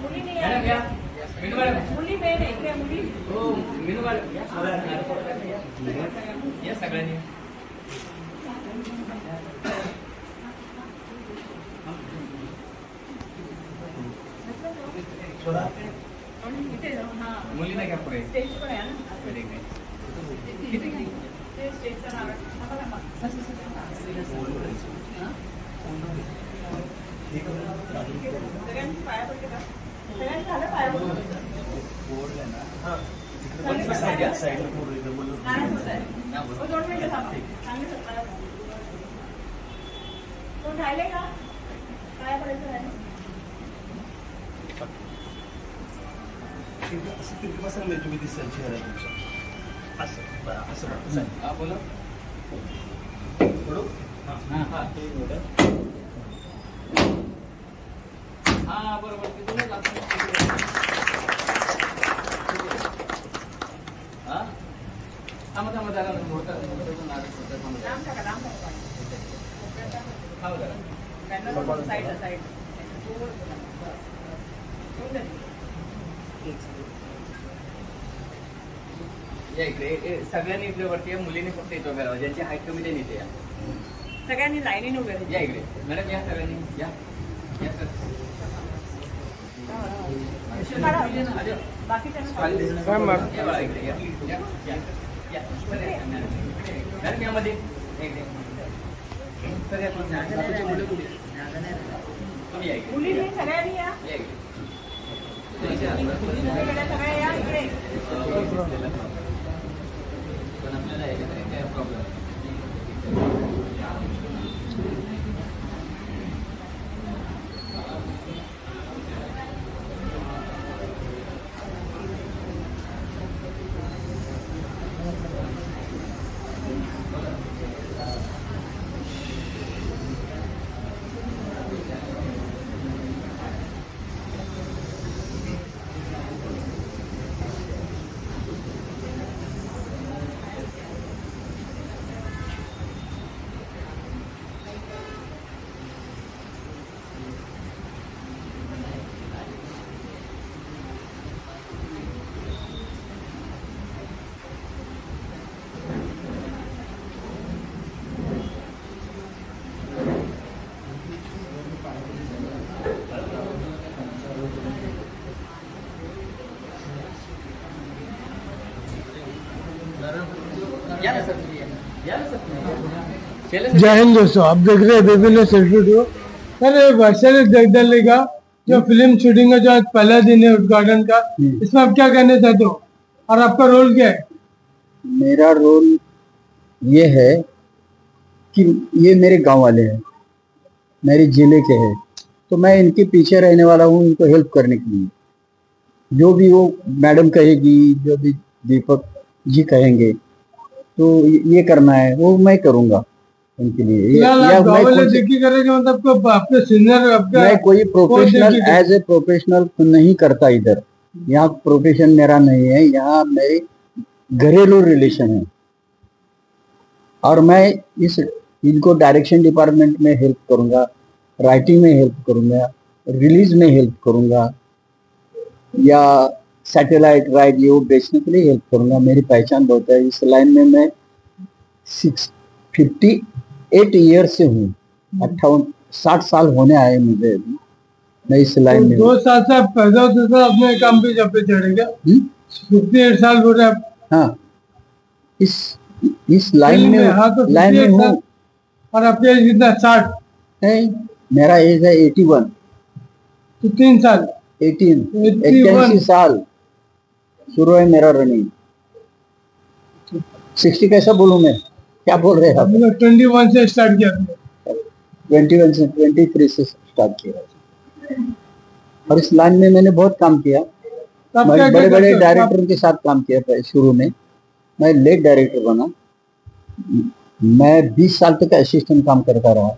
मुली नहीं आहे. मुली मेन आहे इकडे मुली. हो या सगळ्यांनी. मुलीला घ्या पुढे. स्टेज पण आहे ना. ते स्टेजचं नाव आहे. सगळ्यांची पाया पडते का? सगळ्यांची झालं पाया पडून. दोन मिनिटं थांबा. कोण राहिले का? पाया पडायचं राहिले. असं तिथे बसा नाही तुम्ही दिसाल चेहरा तुमचा. असं हा बोला. हा बरोबर. थांबा जरा साईड या इकडे. सगळ्यांनी इकडे वरती या. मुलीने फक्त इथं उभे राहा. ज्यांची हाईट कमी त्यांनी इथे या. सगळ्यांनी लाईनीने उभे राहा. या इकडे मॅडम. या सगळ्यांनी. या सर. बाकी मॅडम यामध्ये मुली सगळ्यांनी या. सगळ्या या इकडे. पण आपल्याला काय प्रॉब्लेम. जय हिंद दोस्तों, आप देख रहे हैं विभिन्न सेलिब्रिटी। सर वैशाली जगदल का जो फिल्म शूटिंग का जो आज पहला दिन है उद्घाटन का, इसमें आप क्या कहना चाहते हो और आपका रोल क्या है? मेरा रोल ये है कि ये मेरे गांव वाले हैं, मेरे जिले के हैं, तो मैं इनके पीछे रहने वाला हूँ, इनको हेल्प करने के लिए। जो भी वो मैडम कहेगी, जो भी दीपक जी कहेंगे, तो ये करना है वो मैं करूँगा उनके लिए। मतलब सीनियर मैं कोई प्रोफेशनल एज ए प्रोफेशनल नहीं करता इधर। यहाँ प्रोफेशन मेरा नहीं है, यहाँ मेरे घरेलू रिलेशन है। और मैं इनको डायरेक्शन डिपार्टमेंट में हेल्प करूँगा, राइटिंग में हेल्प करूँगा, रिलीज में हेल्प करूँगा, या सैटेलाइट राइट ये वो बेचने के लिए हेल्प करूँगा। मेरी पहचान बहुत है इस लाइन में। मैं 58 ईयर से हूँ, 60 साल होने आए मुझे अभी। मैं इस लाइन में 2 साल से आप पैदा होते थे अपने काम पे जब पे चढ़ेगा। 58 साल हो रहे। हाँ, इस लाइन में हाँ, तो लाइन में हूँ। और आपके एज कितना? 60 है। मेरा एज है 81। तो 3 साल 81 साल शुरू है मेरा रनिंग। 60 कैसा बोलूं मैं? क्या बोल रहे हैं आप? 21 से स्टार्ट किया। 21 से 23 से स्टार्ट किया। और इस लाइन में मैंने बहुत काम किया। बड़े बड़े डायरेक्टर के साथ काम किया। शुरू में मैं लेड डायरेक्टर बना। मैं 20 साल तक असिस्टेंट काम करता रहा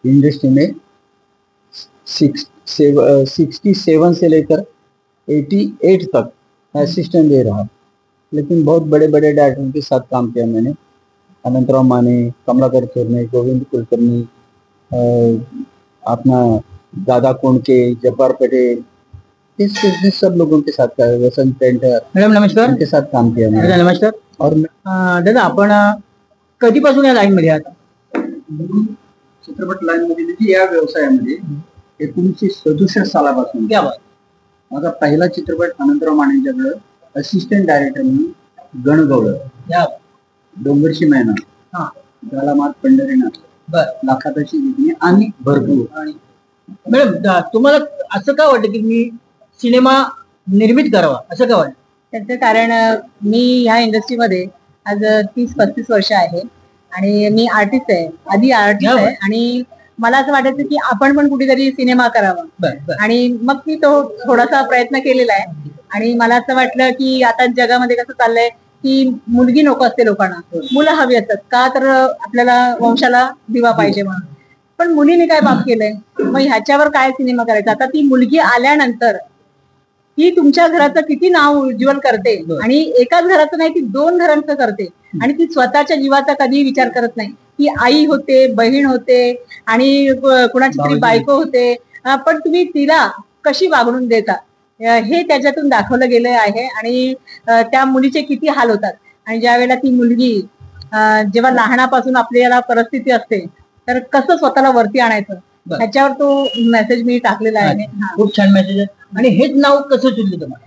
इंडस्ट्री में। 67 से लेकर 88 तक असिस्टेंट दे रहा। लेकिन बहुत बड़े बड़े डायरेक्टर के साथ काम किया मैंने। अनंतराव माने, कमलाकर चोरने, गोविंद कुलकर्णी, अपना दादा कोंडके, जब्बार पटेल, इस सब लोगों के साथ वसंत पेंटर मॅडम नमस्कार. उनके साथ काम किया मैंने. दादा नमस्कार. और दादा आपण कधीपासून या लाईन मध्ये आहात? चित्रपट लाईन मध्ये या व्यवसायामध्ये 1967 सालापासून. क्या बात. माझा पहिला चित्रपट अनंतराव मानेंच्याकडे असिस्टंट डायरेक्टर म्हणून गणगौळ, डोंगरची मैना, हा गालामात पंढरीनाथ, बर लाखाताची विकणे आणि भरपूर. आणि मॅडम तुम्हाला असं का वाटतं की मी सिनेमा निर्मित करावा, असं का वाटतं? त्याचं कारण मी ह्या इंडस्ट्रीमध्ये आज 30-35 वर्ष आहे आणि मी आर्टिस्ट आहे, आधी आर्टिस्ट आहे आणि मला असं वाटायचं की आपण पण कुठेतरी सिनेमा करावा आणि मग मी तो थोडासा प्रयत्न केलेला आहे आणि मला असं वाटलं की आता जगामध्ये कसं चाललंय की मुलगी नको असते लोकांना, मुलं हवी असतात का, तर आपल्याला वंशाला दिवा पाहिजे म्हणून. पण मुलीने काय बाप केलंय, मग ह्याच्यावर काय सिनेमा करायचा. आता ती मुलगी आल्यानंतर ती तुमच्या घराचं किती नाव उज्ज्वल करते आणि एकाच घराचं नाही, ती 2 घरांचं करते आणि ती स्वतःच्या जीवाचा कधीही विचार करत नाही. ती आई होते, बहीण होते आणि कुणाची तरी बायको होते, पण तुम्ही तिला कशी वागणूक देता हे त्याच्यातून दाखवलं गेलं आहे आणि त्या मुलीचे किती हाल होतात. आणि ज्या वेळेला ती मुलगी जेव्हा लहानापासून आपल्याला परिस्थिती असते तर कसं स्वतःला वरती आणायचं ह्याच्यावर तो मेसेज मी टाकलेला आहे. खूप छान मेसेज आहे. आणि हेच नाव कसं सुचलं तुम्हाला?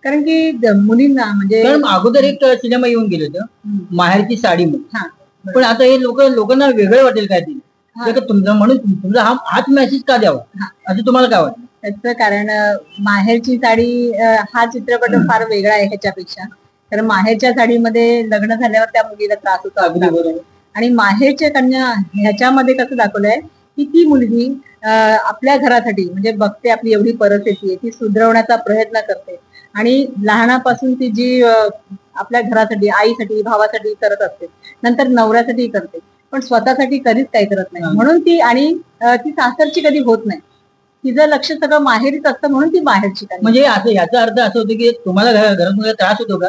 कारण की मुलींना म्हणजे अगोदर एक सिनेमा येऊन गेले होतं माहेरची साडी म्हणून, पण आता हे लोकांना वेगळं वाटेल काय ते तुमचं, म्हणून तुमचा हाच मेसेज का द्यावा असं तुम्हाला काय वाटतं? त्याचं कारण माहेरची साडी हा चित्रपट फार वेगळा आहे ह्याच्यापेक्षा. कारण माहेरच्या साडीमध्ये लग्न झाल्यावर त्या मुलीला त्रास होतो अगदी बरोबर. आणि माहेरच्या कन्या ह्याच्यामध्ये कसं दाखवलंय की ती मुलगी आपल्या घरासाठी म्हणजे बघते आपली एवढी परिस्थिती आहे, ती सुधरवण्याचा प्रयत्न करते आणि लहानापासून ती जी आपल्या घरासाठी, आईसाठी, भावासाठी करत असते, नंतर नवऱ्यासाठी करते, पण स्वतःसाठी कधीच काही करत नाही. म्हणून ती आणि ती सासरची कधी होत नाही, तिचं लक्ष सगळं माहेरीच असतं म्हणून ती बाहेरची. म्हणजे असं याचा अर्थ असं होतं की तुम्हाला घरात त्रास होतो का?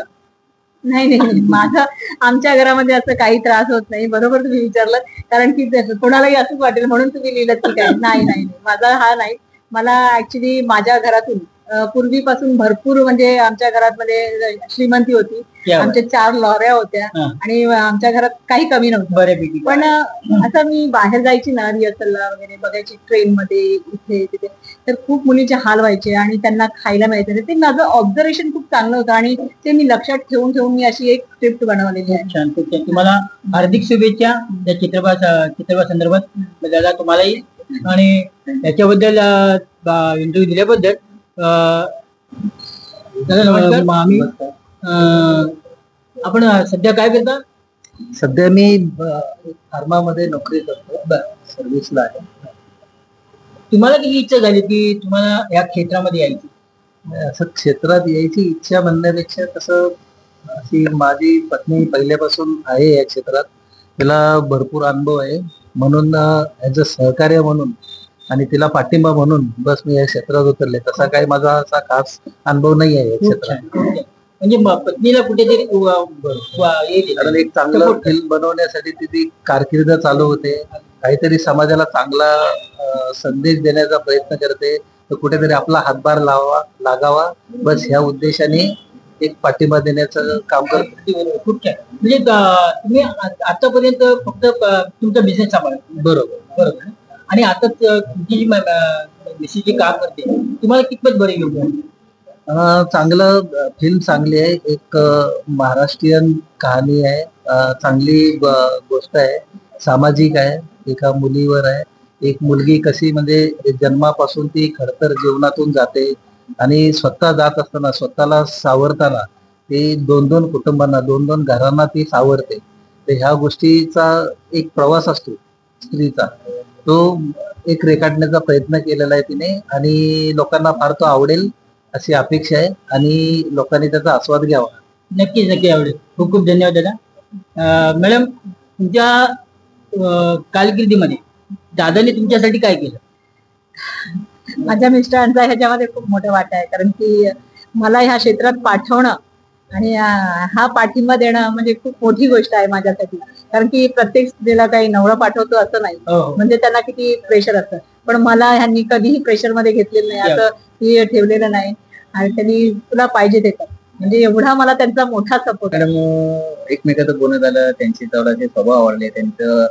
नाही, माझा आमच्या घरामध्ये असं काही त्रास होत नाही. बरोबर तुम्ही विचारलं, कारण की कोणालाही असंच वाटेल म्हणून तुम्ही लिहिलं की काय. नाही, माझा हा नाही. मला ऍक्च्युली माझ्या घरातून पूर्वीपासून भरपूर म्हणजे आमच्या घरामध्ये श्रीमंती होती, आमच्या 4 लॉऱ्या होत्या आणि आमच्या घरात काही कमी नव्हतं बऱ्यापैकी. पण असं मी बाहेर जायची ना रिहर्सलला वगैरे बघायची, ट्रेन मध्ये इथे तिथे, तर खूप मुलीचे हाल व्हायचे आणि त्यांना खायला मिळायचं. ते माझं ऑब्झर्वेशन खूप चांगलं होतं आणि ते मी लक्षात ठेवून मी अशी एक स्क्रिप्ट बनवलेली आहे. छान. तुम्हाला हार्दिक शुभेच्छा त्या चित्रपट संदर्भात दादा, तुम्हालाही. आणि याच्याबद्दल इंटरव्ह्यू दिल्याबद्दल दादा नमस्कार. आपण सध्या काय करता? सध्या मी फार्मामध्ये नोकरी करतो, सर्व्हिसला आहे. तुम्हाला किती इच्छा झाली की तुम्हाला या क्षेत्रामध्ये यायची? असं क्षेत्रात यायची इच्छा म्हणण्यापेक्षा कसं, अशी माझी पत्नी पहिल्यापासून आहे या क्षेत्रात, तिला भरपूर अनुभव आहे, म्हणून ॲज अ सहकार्य म्हणून आणि तिला पाठिंबा म्हणून बस मी या क्षेत्रात उतरले. तसा काही माझा असा खास अनुभव नाही आहे या क्षेत्रात. म्हणजे पत्नीला कुठेतरी कारण एक चांगलं फिल्म बनवण्यासाठी तिची कारकीर्द चालू होते, काहीतरी समाजाला चांगला संदेश देण्याचा प्रयत्न करते, तर कुठेतरी आपला हातभार लागावा बस ह्या उद्देशाने एक पाठिंबा देण्याचं काम करते. खूप छान. म्हणजे तुम्ही आतापर्यंत फक्त तुमचा बिझनेस सांभाळा? बरोबर. आणि आता तुमची जी मिसेस जे काम करते तुम्हाला कितपत बरे घेऊन? चांगलं फिल्म चांगली आहे, एक महाराष्ट्रीयन कहाणी आहे, चांगली गोष्ट आहे, सामाजिक आहे, एका मुलीवर आहे. एक मुलगी कशी म्हणजे जन्मापासून ती खरतर जीवनातून जाते आणि स्वतः जात असताना, स्वतःला सावरताना ते 2-2 कुटुंबांना, 2-2 घरांना ती सावरते. तर ह्या गोष्टीचा एक प्रवास असतो स्त्रीचा, तो एक रेखाटण्याचा प्रयत्न केलेला आहे तिने आणि लोकांना फार तो आवडेल अशी अपेक्षा आहे आणि लोकांनी त्याचा आस्वाद घ्यावा. नक्की आवडेल. खूप खूप धन्यवाद दादा. मॅडम, तुमच्या कारकिर्दीमध्ये दादाने तुमच्यासाठी काय केलं? माझ्या मिस्टरांचा ह्याच्यामध्ये खूप मोठा वाटा आहे, कारण की मला ह्या क्षेत्रात पाठवणं आणि हा पाठिंबा देणं म्हणजे खूप मोठी गोष्ट आहे माझ्यासाठी. कारण की प्रत्येक स्त्रीला काही नवरा पाठवतो असं नाही, म्हणजे त्यांना किती प्रेशर असतं, पण मला ह्यांनी कधीही प्रेशर मध्ये घेतलेलं नाही. असं की ठेवलेलं नाही आणि त्यांनी तुला पाहिजे ते कर. म्हणजे एवढा मला त्यांचा मोठा सपोर्ट. मॅडम एकमेकाचं बोलणं झालं, त्यांची थोडासे स्वभाव आवडले, त्यांचं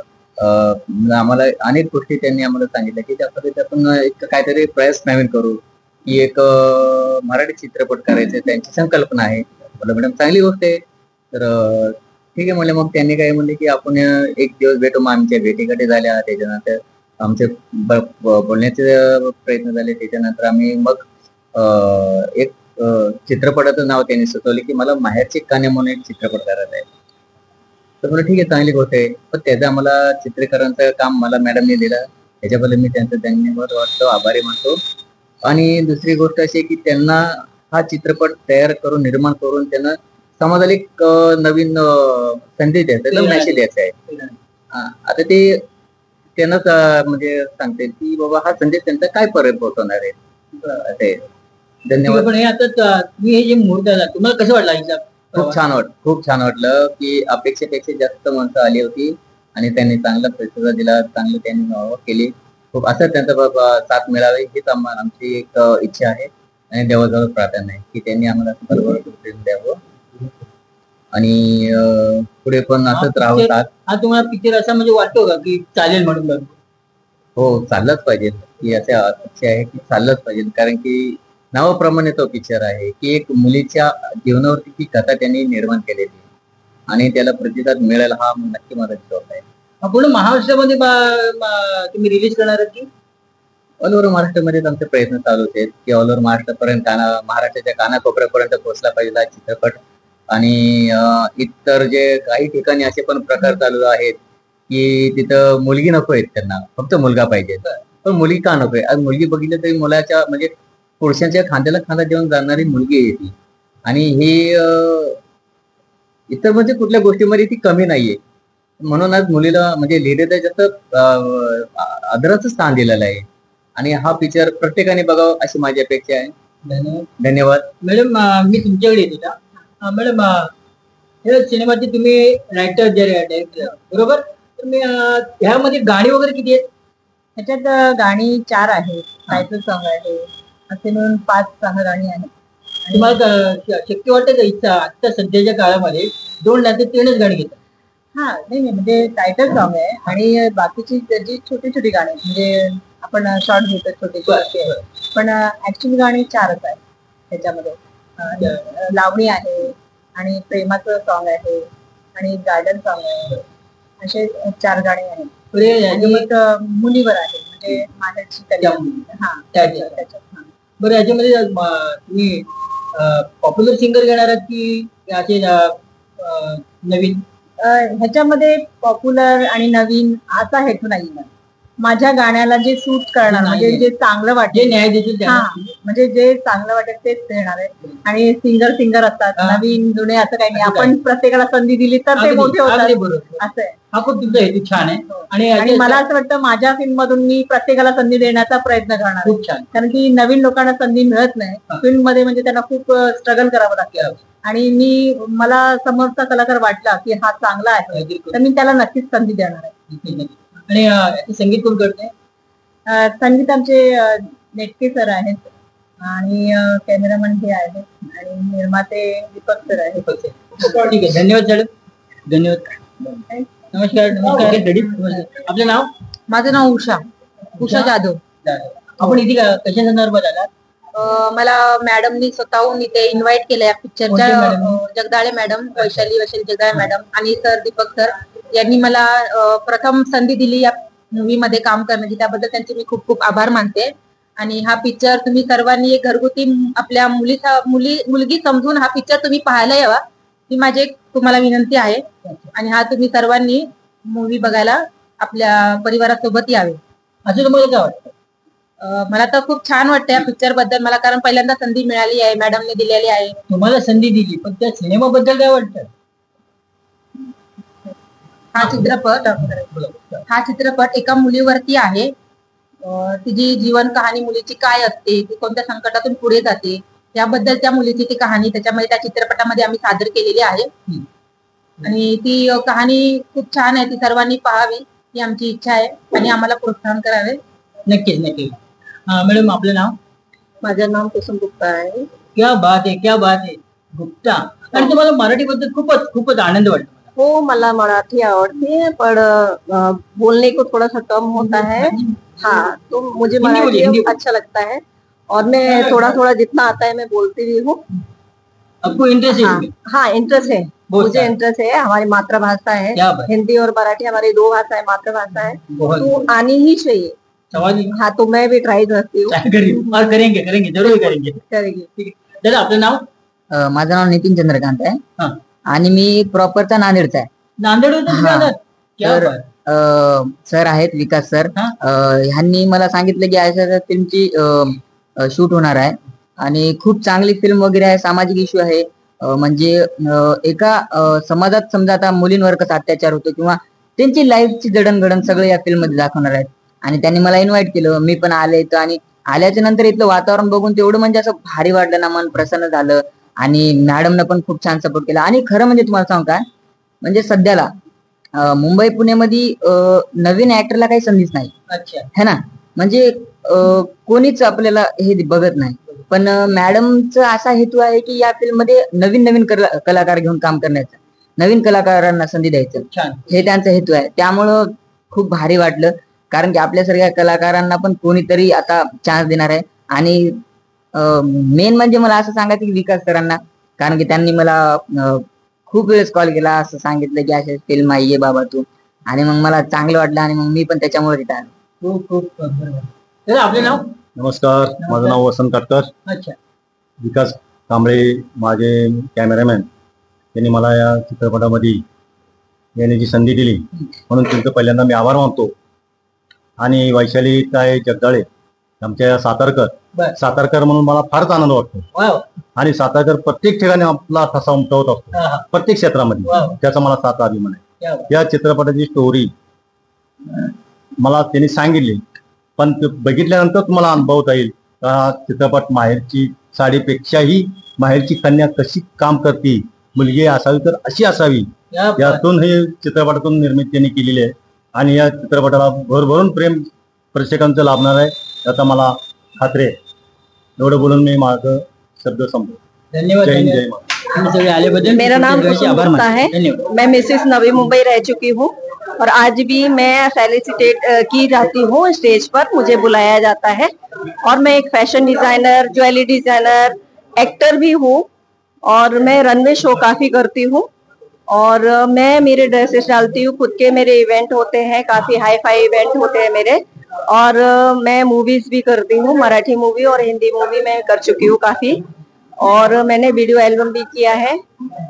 आम्हाला अनेक गोष्टी त्यांनी आम्हाला सांगितल्या की त्या पद्धतीने आपण एक काहीतरी प्रयास नवीन करू की एक मराठी चित्रपट करायचे, त्यांची संकल्पना आहे. बोला मॅडम चांगली गोष्ट आहे. तर ठीक आहे म्हणले. मग त्यांनी काय म्हणले की आपण एक दिवस भेटू. मग आमच्या भेटीगाठी झाल्या, त्याच्यानंतर आमचे बोलण्याचे प्रयत्न झाले. त्याच्यानंतर आम्ही मग एक चित्रपटाचं नाव त्यांनी सुचवले की मला माहेरची कहाणी म्हणून एक चित्रपट करायचा आहे. तर मला ठीक आहे, चांगली गोष्ट आहे. पण त्याचं आम्हाला चित्रीकरणाचं काम मला मॅडमने दिलं, त्याच्याबद्दल मी त्यांचं धन्यवाद वाटतो, आभारी मानतो. आणि दुसरी गोष्ट अशी आहे की त्यांना हा चित्रपट तयार करून, निर्माण करून त्यांना समाजाला एक नवीन संदेश द्यायचा, मेसेज द्यायचा आहे. आता ते त्यांनाच म्हणजे सांगते की बाबा हा संदेश त्यांचा काय पर्यंत पोहोचवणार आहे. धन्यवाद. पण हे आता तुम्ही हे जे मुहूर्त झाला तुम्हाला कसं वाटलं? खूप छान वाटलं की अपेक्षेपेक्षा जास्त माणसं आली होती आणि त्यांनी चांगला प्रतिसाद दिला, चांगलं त्यांनी वाह केली. खूप असं त्यांचा साथ मिळावे हीच आमची एक इच्छा आहे आणि देवाजवळ प्रार्थना आहे की त्यांनी आम्हाला बरोबर द्यावं आणि पुढे पण असंच राहतात. हा तुम्हाला पिक्चर असा म्हणजे वाटतो का की चालेल म्हणून? हो, चाललंच पाहिजे की अशा अपेक्षा आहे की चाललंच पाहिजे. कारण की नावाप्रमाणे तो पिक्चर आहे की एक मुलीच्या जीवनावरती ती कथा त्यांनी निर्माण केलेली आणि त्याला प्रतिसाद मिळेल हा नक्की माझा विश्वास आहे. पूर्ण महाराष्ट्रामध्ये तुम्ही रिलीज करणार की ऑल ओव्हर महाराष्ट्रामध्ये आमचे प्रयत्न चालू आहेत की ऑल ओव्हर महाराष्ट्रापर्यंत महाराष्ट्राच्या कानाकोपऱ्यापर्यंत पोहोचला पाहिजे हा चित्रपट. आणि इतर जे काही ठिकाणी असे पण प्रकार चालू आहेत की तिथं मुलगी नको आहेत, त्यांना फक्त मुलगा पाहिजे. पण मुलगी का नकोय? आज मुलगी बघितलं तरी मुलाच्या म्हणजे पुरुषांच्या खांद्याला खांदा देऊन जाणारी मुलगी आहे ती. आणि ही इतर म्हणजे कुठल्या गोष्टीमध्ये ती कमी नाहीये. म्हणून आज मुलीला म्हणजे लिहिलेलं जास्त आदराचं स्थान दिलेलं आहे आणि हा पिक्चर प्रत्येकाने बघावं अशी माझी अपेक्षा आहे. धन्यवाद. मॅडम मी तुमच्याकडे येतो का? मॅडम या सिनेमाचे तुम्ही रायटर डायरेक्टर बरोबर? तुम्ही ह्यामध्ये गाणी वगैरे किती आहेत? ह्याच्यात गाणी 4 आहेत, टायटल सॉन्ग आहे, असे मिळून 5-6 गाणी आहेत. तुम्हाला शक्य वाटतं का इच्छा आता सध्याच्या काळामध्ये 2 नाही 3च गाणी घेतात? हा नाही म्हणजे टायटल सॉन्ग आहे आणि बाकीची जी छोटी छोटी गाणी म्हणजे आपण शॉर्ट घेतो छोटे छोटे, पण ऍक्च्युअली गाणी 4च आहेत त्याच्यामध्ये. लावणी आहे आणि प्रेमाचं सॉन्ग आहे आणि गार्डन सॉन्ग आहे, असे 4 गाणी आहेत. मुलीवर आहे म्हणजे माहेरची त्याच्यात. बरं याच्यामध्ये तुम्ही पॉप्युलर सिंगर घेणार आहात की असे नवीन? ह्याच्यामध्ये पॉप्युलर आणि नवीन असा हेतू नाही. माझ्या गाण्याला जे सूट करणार म्हणजे जे चांगलं वाटेल, न्याय देतील म्हणजे जे चांगलं वाटेल तेच देणार आहे. आणि सिंगर असतात नवीन जुने असं काही नाही. आपण प्रत्येकाला संधी दिली तर ते मोठे होतात असं आहे. हा खूप तुमचा हेतू छान आहे. आणि मला असं वाटतं माझ्या फिल्म मधून मी प्रत्येकाला संधी देण्याचा प्रयत्न करणार. खूप छान. कारण की नवीन लोकांना संधी मिळत नाही फिल्म मध्ये, म्हणजे त्यांना खूप स्ट्रगल करावं लागतं. आणि मला समोरचा कलाकार वाटला की हा चांगला आहे तर मी त्याला नक्कीच संधी देणार आहे. आणि संगीत कोण करते? संगीत आमचे नेटके सर आहेत आणि कॅमेरामॅन हे आहेत आणि निर्माते दीपक सर आहेत. ठीक आहे, धन्यवाद मॅडम. धन्यवाद. नमस्कार. आपलं नाव? माझं नाव उषा जाधव. आपण इथे कशा संदर्भात आलात? मला मॅडमनी स्वतःहून इथे इन्व्हाइट केलं या पिक्चरच्या. जगदाळे मॅडम, वैशाली जगदाळे मॅडम आणि सर दीपक सर यांनी मला प्रथम संधी दिली या मूवी मध्ये काम करण्याची, त्याबद्दल त्यांचे मी खूप खूप आभार मानते. आणि हा पिक्चर तुम्ही सर्वांनी घरगुती आपल्या मुलगी समजून हा पिक्चर तुम्ही पाहायला यावा ही माझी तुम्हाला विनंती आहे. आणि हा तुम्ही सर्वांनी मूवी बघायला आपल्या परिवारासोबत यावे. असं तुम्हाला काय वाटतं? मला तर खूप छान वाटतं या पिक्चर बद्दल मला, कारण पहिल्यांदा संधी मिळाली आहे, मॅडमने दिलेली आहे. तुम्हाला संधी दिली, पण त्या सिनेमाबद्दल काय वाटतं? हा चित्रपट एका मुलीवरती आहे. तिची जीवन कहाणी मुलीची काय असते, ती कोणत्या संकटातून पुढे जाते याबद्दल त्या मुलीची ती कहाणी त्याच्यामध्ये त्या चित्रपटामध्ये आम्ही सादर केलेली आहे. आणि ती कहाणी खूप छान आहे, ती सर्वांनी पाहावी ही आमची इच्छा आहे आणि आम्हाला प्रोत्साहन करावे. नक्कीच. मॅडम आपलं नाव? माझं नाव कुसुम गुप्ता आहे. क्या बात आहे, क्या बात आहे. गुप्ता. आणि तुम्हाला मराठीबद्दल खूपच खूपच आनंद वाटतो. हो, मला मराठी आवडती है, पर बोलने को थोड़ा सा कम होता है. हाँ, तो मुझे बोलिए, मराठी अच्छा लगता है और मैं थोड़ा थोड़ा जितना आता है मैं बोलती भी हूँ. आपको इंटरेस्ट है इसमें? हाँ, इंटरेस्ट है. बहुत मुझे सारा. इंटरेस्ट है. हमारी मातृभाषा है. क्या बात. हिंदी और मराठी हमारी 2 भाषा है, मातृभाषा है, बहुत तो आनी ही चाहिए. सवाल ही हाँ, तो मैं भी ट्राई करती हूँ. करिए और करेंगे करेंगे जरूर करेंगे. करेगी. ठीक आहे. दादा आपलं नाव? माझं नाव नितीन चंद्रकांत आहे हा. आणि मी प्रॉपरचा नांदेडचा आहे. नांदेड होतं तुम्ही हा. राहतात? क्या तर बात. सर आहेत विकास सर. हा. ह्यांनी मला सांगितलं की अशा फिल्मची शूट होणार आहे आणि खूप चांगली फिल्म वगैरे आहे. सामाजिक इश्यू आहे. म्हणजे एका समाजात समजा आता मुलींवर कसा अत्याचार होतो किंवा त्यांची लाईफची जडणघडण सगळं या फिल्म मध्ये दाखवणार आहेत. आणि त्यांनी मला इन्व्हाइट केलं. मी पण आले इथं आणि आल्याच्या नंतर इथलं वातावरण बघून तेवढं म्हणजे असं भारी वाटलं ना, मन प्रसन्न झालं. आणि मॅडमनं पण खूप छान सपोर्ट केला. आणि खरं म्हणजे तुम्हाला सांगू काय, म्हणजे सध्याला मुंबई पुण्यामध्ये नवीन ऍक्टरला काही संधीच नाही अच्छा. है ना. म्हणजे कोणीच आपल्याला हे बघत नाही. पण मॅडमचा असा हेतू आहे की या फिल्म मध्ये नवीन नवीन कलाकार घेऊन काम करण्याचा, नवीन कलाकारांना संधी द्यायचं, छान. हे त्यांचा हेतू आहे. त्यामुळं खूप भारी वाटलं. कारण की आपल्यासारख्या कलाकारांना पण कोणीतरी आता चान्स देणार आहे. आणि मेन म्हणजे मला असं सांगायचं की विकास सरांना, कारण की त्यांनी मला खूप वेळेस कॉल केला, असं सांगितलं की अशा फिल्म आहे, ये बाबा तू. आणि मग मला चांगलं वाटलं आणि मग मी पण त्याच्यामुळे तिथं आलो. खूप खूप बरोबर. दादा आपलं नाव? नमस्कार, माझं नाव वसंत काटकर. अच्छा. विकास कांबळे माझे कॅमेरामॅन यांनी मला या चित्रपटामध्ये येण्याची संधी दिली म्हणून त्यांचं पहिल्यांदा मी आभार मानतो. आणि वैशाली ताई जगदाळे आमच्या सातारकर म्हणून मला फारच आनंद वाटतो. वाव. आणि सातारकर प्रत्येक ठिकाणी आपला ठसा उमटवत असतो, हा, हा. प्रत्येक क्षेत्रामध्ये. वाव. त्याचा मला साथ अभिमान आहे. क्या बात. या चित्रपटाची स्टोरी मला त्यांनी सांगितली, पण ते बघितल्यानंतर तुम्हाला अनुभवता येईल का चित्रपट माहेरची साडीपेक्षाही माहेरची कन्या कशी काम करते, मुलगी असावी तर अशी असावी, क्या बात. यातून हे चित्रपटातून निर्मिती त्यांनी केलेली आहे. आणि या चित्रपटाला भरभरून प्रेम प्रेक्षकांचं लाभणार आहे याचा मला खात्री आहे. एवढं बोलून मी माझं शब्द संपतो. धन्यवाद. जय हिंद, जय धन्यवाद. महाराष्ट्र. तुम्ही सगळे आल्याबद्दल मेरा नाम तुमचे कुसुम आभार गुप्ता मानतो. है. धन्यवाद. मैं मिसेस नवी मुंबई रह चुकी हूँ और आज भी मैं फेलिसिटेट की जाती हूँ स्टेज पर, मुझे बुलाया जाता है. और मैं एक fashion designer, jewellery designer, actor भी हूँ और मैं रनवे शो काफी करती हूँ. और मैं मेरे ड्रेसेस डालती हूँ खुद के. मेरे इवेंट होते हैं, काफी हाई फाई इवेंट होते हैं मेरे. और मैं मूवीज भी करती हूँ, मराठी मूवी और हिंदी मूवी मैं कर चुकी हूँ काफी. और मैंने वीडियो एल्बम भी किया है.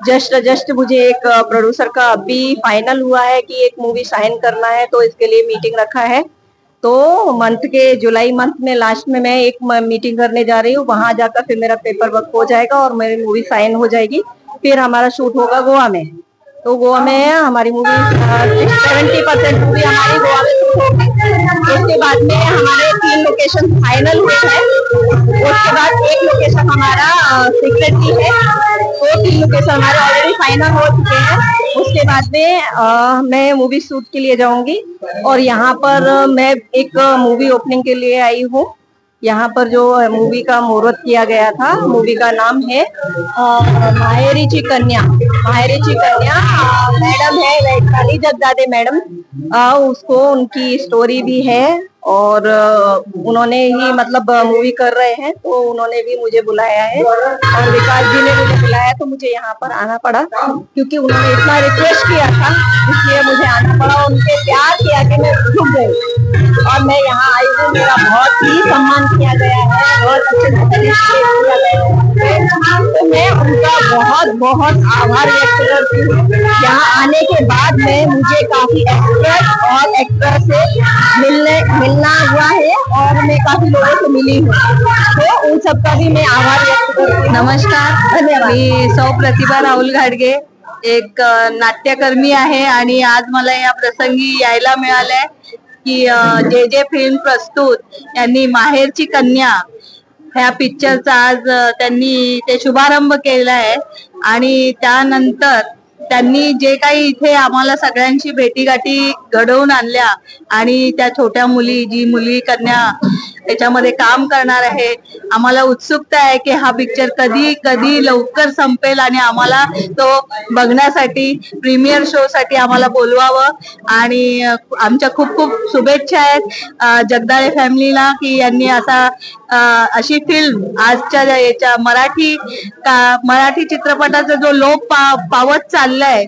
जस्ट मुझे एक प्रोड्यूसर का अभी फाइनल हुआ है कि एक मूवी साइन करना है, तो इसके लिए मीटिंग रखा है. तो मंथ के जुलाई मंथ में लास्ट में मैं एक मीटिंग करने जा रही हूँ. वहां जाकर फिर मेरा पेपर वर्क हो जाएगा और मेरी मूवी साइन हो जाएगी. फिर हमारा शूट होगा गोवा में. तो गोवा में हमारी मूवी 70% मूवी हमारी गोवा में शूट होगी. उसके बाद में हमारे 3 लोकेशन फाइनल हुए हैं. उसके बाद एक लोकेशन हमारा सीक्रेटली है. तो 3 लोकेशन हमारे ऑलरेडी फाइनल हो चुके हैं. उसके बाद में मैं मूवी शूट के लिए जाऊंगी. और यहाँ पर मैं एक मूवी ओपनिंग के लिए आई हूँ. यहाँ पर जो मूवी का मुहूर्त किया गया था, मूवी का नाम है माहेरीची कन्या. माहेरीची कन्या मैडम है वैशाली जगदाळे मैडम. उसको उनकी स्टोरी भी है और उन्होंने ही मतलब मूवी कर रहे हैं, तो उन्होंने भी मुझे बुलाया है. और विकास जी ने मुझे बुलाया तो मुझे यहाँ पर आना पड़ा क्योंकि उन्होंने इतना रिक्वेस्ट किया था, इसलिए मुझे आना पड़ा. और उनके प्यार किया कि मैं रुक गई और मैं यहाँ आई हूँ. मेरा बहुत ही सम्मान किया गया है, बहुत अच्छे से किया गया है. तो मैं उनका बहुत बहुत आभार व्यक्त करती हूँ. यहाँ आने के बाद में मुझे काफी एक्ट्रेस और एक्टर से मिलना हुआ है और मैं काफी लोगों से मिली हूँ. तो उन सबका भी मैं आभार व्यक्त करती हूँ. नमस्कार, धन्यवाद. मी सौ प्रतिभा राहुल घाडगे, एक नाट्यकर्मी आहे आणि आज मला या प्रसंगी यायला मिळालंय की जे फिल्म प्रस्तुत यांनी माहेरची कन्या ह्या पिक्चरचा आज त्यांनी ते शुभारंभ केला आहे. आणि त्यानंतर त्यांनी जे काही इथे आम्हाला सगळ्यांची भेटीगाठी घडवून आणल्या आणि त्या छोट्या मुली, जी मुली कन्या त्याच्यामध्ये काम करणार आहे. आम्हाला उत्सुकता आहे की हा पिक्चर कधी लवकर संपेल आणि आम्हाला तो बघण्यासाठी प्रीमियर शो साठी आम्हाला बोलवावं. आणि आमच्या खूप खूप शुभेच्छा आहेत जगदाळे फॅमिलीला की यांनी अशी फिल्म आजच्या याच्या मराठी चित्रपटाचा जो लोप पावत चाललाय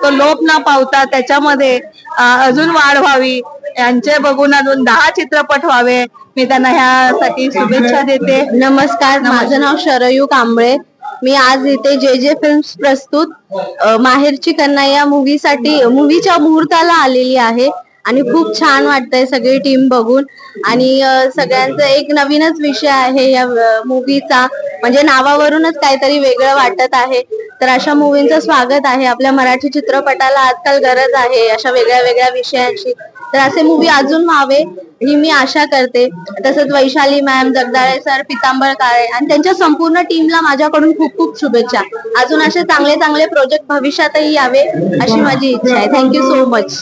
तो लोप न पावता त्याच्यामध्ये अजून वाढ व्हावी. यांचे बघून अजून 10 चित्रपट व्हावे. मी त्यांना ह्यासाठी शुभेच्छा देते. नमस्कार, माझं नाव शरयू कांबळे. मी आज इथे जे फिल्म्स प्रस्तुत माहेरची कन्या या मूवीच्या मुहूर्ताला आलेली आहे आणि खूप छान वाटतंय सगळी टीम बघून. आणि सगळ्यांचा एक नवीनच विषय आहे या मूवीचा, म्हणजे नावावरूनच काहीतरी वेगळं वाटत आहे. तर अशा मूवींचं स्वागत आहे. आपल्या मराठी चित्रपटाला आजकाल गरज आहे अशा वेगळ्या वेगळ्या विषयांची. तर असे मूवी अजून व्हावे ही मी आशा करते. तसंच वैशाली मॅम, जगदाळे सर, पितांबर काळे आणि त्यांच्या संपूर्ण टीमला माझ्याकडून खूप खूप शुभेच्छा. अजून असे चांगले चांगले प्रोजेक्ट भविष्यातही यावे अशी माझी इच्छा आहे. Thank you so much.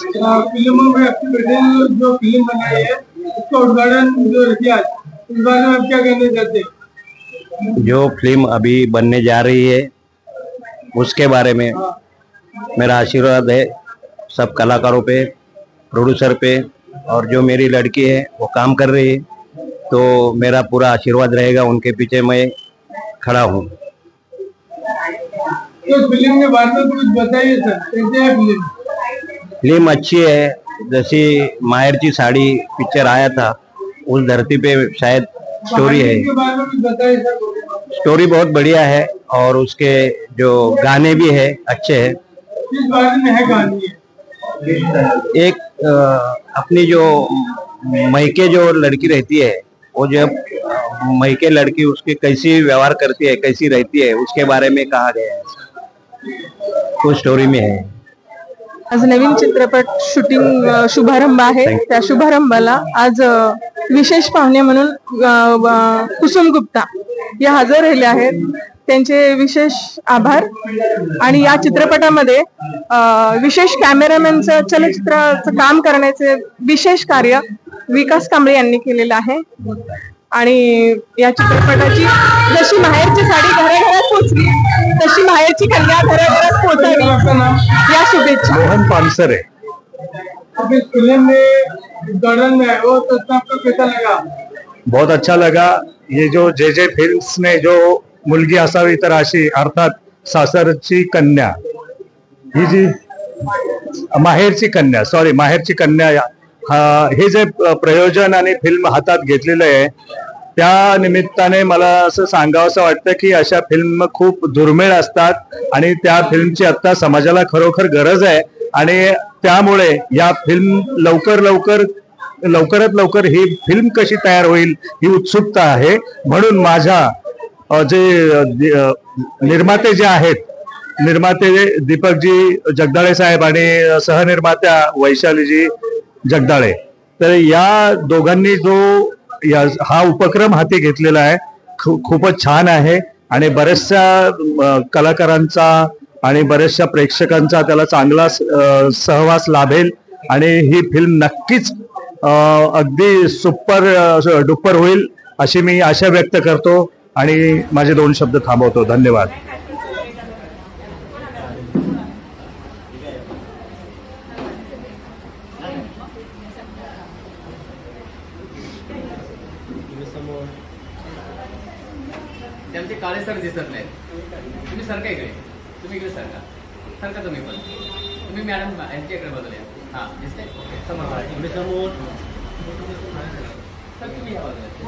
जो फिल्म अभी बनने जा रही है उसके बारे में मेरा आशीर्वाद है सब कलाकारों पे, प्रोड्यूसर पे, और जो मेरी लड़की है वो काम कर रही है तो मेरा पूरा आशीर्वाद रहेगा. उनके पीछे मैं खड़ा हूँ. तो फिल्म के बारे में कुछ बताइए सर, कैसे है फिल्म? फिल्म अच्छी है. जैसी माहेरची साड़ी पिक्चर आया था उस धरती पे शायद स्टोरी है. स्टोरी बहुत बढ़िया है और उसके जो गाने भी है अच्छे हैं. किस बारे में है गाने? एक अपनी जो मैके जो लड़की रहती है वो जब मैके लड़की उसकी कैसी व्यवहार करती है, कैसी रहती है, उसके बारे में कहा गया है. तो स्टोरी में है. आज नवीन चित्रपट शूटिंग शुभारंभ आहे. त्या शुभारंभाला आज विशेष पाहुणे म्हणून कुसुम गुप्ता या हजर राहिले आहेत. त्यांचे विशेष आभार. आणि या चित्रपटामध्ये विशेष कॅमेरामॅनचं चलचित्राचं काम करण्याचे विशेष कार्य विकास कांबळे यांनी केलेलं आहे. आणि या चित्रपटाची जशी माहेरची साडी घराघरात पोहोचली तशी माहेरची कन्या घराघरात पोहोचावी या शुभेच्छा. मोहन पानसरे. फिल्म में गार्डन में वो तो आपको कैसा लगा? बहुत अच्छा लगा. ये जो जे फिल्म्स ने जो मुलगी असावी तर अशी अर्थात सासरची कन्या ही जी माहेरची कन्या हे जे प्रयोजन आणि फिल्म हातात घेतलेलं आहे त्या निमित्ताने मला असं सांगावंसं वाटतं की अशा फिल्म खूप दुर्मिळ असतात आणि त्या फिल्मची आता समाजाला खरोखर गरज आहे. आणि त्यामुळे या फिल्म लवकरात लवकर ही फिल्म कशी तयार होईल ही उत्सुकता आहे. म्हणून माझ्या जे निर्माते जे आहेत, निर्माते दीपकजी जगदाळे साहेब आणि सहनिर्मात्या वैशालीजी जगदाळे, तर या दोघांनी जो हा उपक्रम हाती घेतलेला आहे खूपच छान आहे. आणि बऱ्याचशा कलाकारांचा आणि बऱ्याचशा प्रेक्षकांचा त्याला चांगला सहवास लाभेल आणि ही फिल्म नक्कीच अगदी सुपर डुपर होईल अशी मी आशा व्यक्त करतो आणि माझे 2 शब्द थांबवतो. धन्यवाद. त्यांचे काळे सर दिसत नाहीत. तुम्ही सरका इकडे, तुम्ही इकडे सरका तुम्ही पण. तुम्ही मॅडम यांच्या इकडे बदलूया. हा दिसतंय समोर सर तुम्ही या बाजूला.